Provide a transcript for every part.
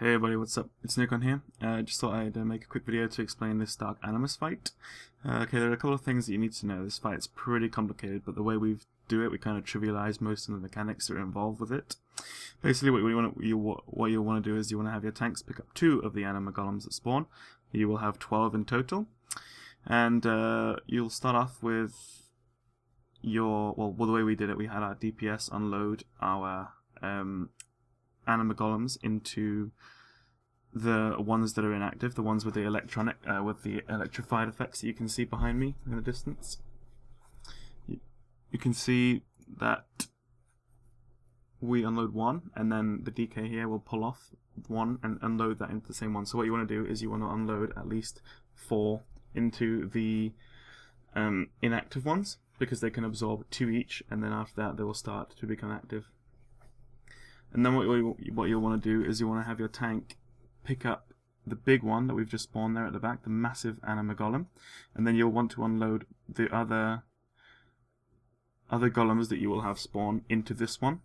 Hey everybody, what's up? It's Nick on here. Just thought I'd make a quick video to explain this Dark Animus fight. Okay, there are a couple of things that you need to know. This fight's pretty complicated, but the way we do it, we kind of trivialize most of the mechanics that are involved with it. Basically, what you'll want to do is you want to have your tanks pick up 2 of the anima golems that spawn. You will have 12 in total, and you'll start off with your the way we did it. We had our DPS unload our anima golems into the ones that are inactive, the ones with the electrified effects that you can see behind me in the distance. You can see that we unload 1, and then the DK here will pull off 1 and unload that into the same one. So what you want to do is you want to unload at least 4 into the inactive ones, because they can absorb 2 each, and then after that they will start to become active. And then what you'll want to do is you want to have your tank pick up the big one that we've just spawned there at the back, the massive anima golem, and then you'll want to unload the other golems that you will have spawn into this one.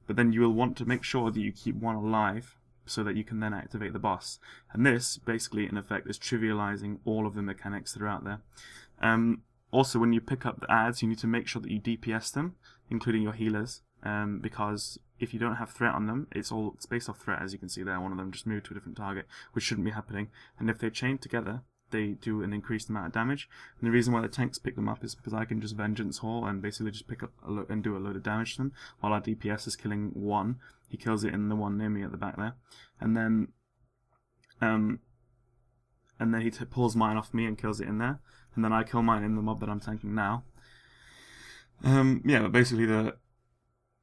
But then you will want to make sure that you keep one alive so that you can then activate the boss. And this, basically, in effect, is trivializing all of the mechanics that are out there. Also, when you pick up the adds, you need to make sure that you DPS them, including your healers, because if you don't have threat on them, it's based off threat, as you can see there. One of them just moved to a different target, which shouldn't be happening. And if they chain together, they do an increased amount of damage. And the reason why the tanks pick them up is because I can just Vengeance Haul and basically just pick up and do a load of damage to them, while our DPS is killing 1. He kills it in the one near me at the back there, and then he pulls mine off me and kills it in there, and then I kill mine in the mob that I'm tanking now. Yeah, but basically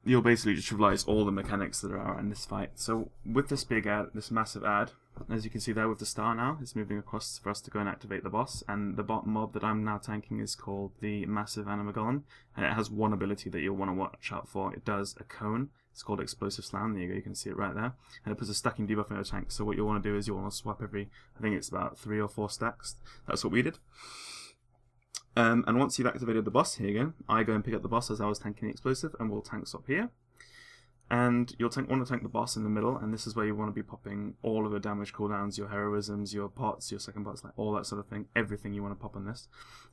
you'll basically just trivialize all the mechanics that are in this fight. So with this big ad, this massive ad, as you can see there with the star now, it's moving across for us to go and activate the boss, and the bottom mob that I'm now tanking is called the massive anima golem, and it has one ability that you'll want to watch out for. It does a cone. It's called Explosive Slam. There you go, you can see it right there. And it puts a stacking debuff on your tank. So what you'll want to do is you'll want to swap every, I think it's about 3 or 4 stacks. That's what we did. And once you've activated the boss, here you go, I go and pick up the boss as I was tanking the explosive, and we'll tank swap here. And you'll want to tank the boss in the middle, and this is where you want to be popping all of the damage cooldowns, your heroisms, your pots, your second pots, like all that sort of thing, everything you want to pop on this.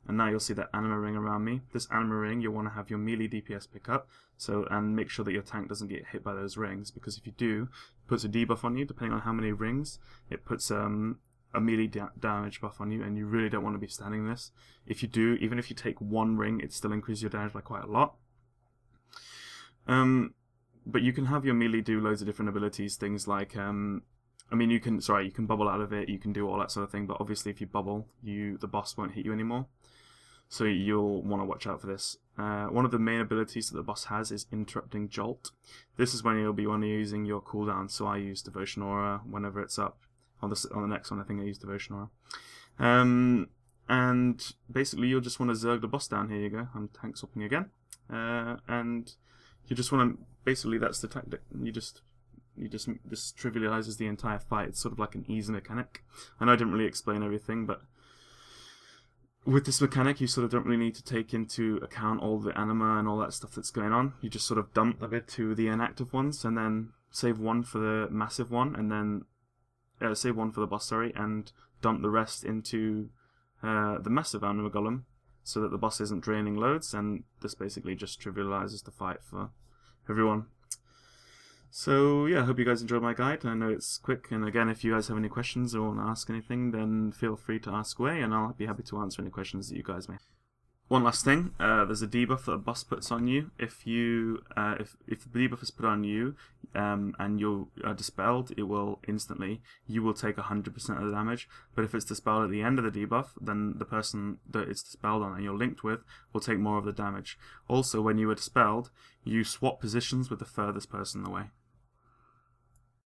And now you'll see that anima ring around me. This anima ring, you'll want to have your melee DPS pick up, and make sure that your tank doesn't get hit by those rings, because if you do, it puts a debuff on you. Depending on how many rings, it puts a melee damage buff on you, and you really don't want to be standing this. If you do, even if you take 1 ring, it still increases your damage by quite a lot. But you can have your melee do loads of different abilities, things like, you can bubble out of it, you can do all that sort of thing, but obviously if you bubble, the boss won't hit you anymore. So you'll want to watch out for this. One of the main abilities that the boss has is Interrupting Jolt. This is when you'll be using your cooldown, so I use Devotion Aura whenever it's up. On the next one, I think I use Devotion Aura. And basically you'll just want to Zerg the boss down. Here you go, I'm tank swapping again. And you just want to, basically that's the tactic. This trivializes the entire fight. It's sort of like an easy mechanic. I know I didn't really explain everything, but with this mechanic you sort of don't really need to take into account all the anima and all that stuff that's going on. You just sort of dump a bit to the inactive ones, and then save 1 for the massive one, and then save 1 for the boss, and dump the rest into the massive anima golem, so that the boss isn't draining loads, and this basically just trivializes the fight for everyone. So yeah, I hope you guys enjoyed my guide. I know it's quick, and again, if you guys have any questions or want to ask anything, then feel free to ask away, and I'll be happy to answer any questions that you guys may have. One last thing, there's a debuff that a boss puts on you. If the debuff is put on you, and you are dispelled, you will take 100% of the damage. But if it's dispelled at the end of the debuff, then the person that it's dispelled on and you're linked with will take more of the damage. Also, when you are dispelled, you swap positions with the furthest person away.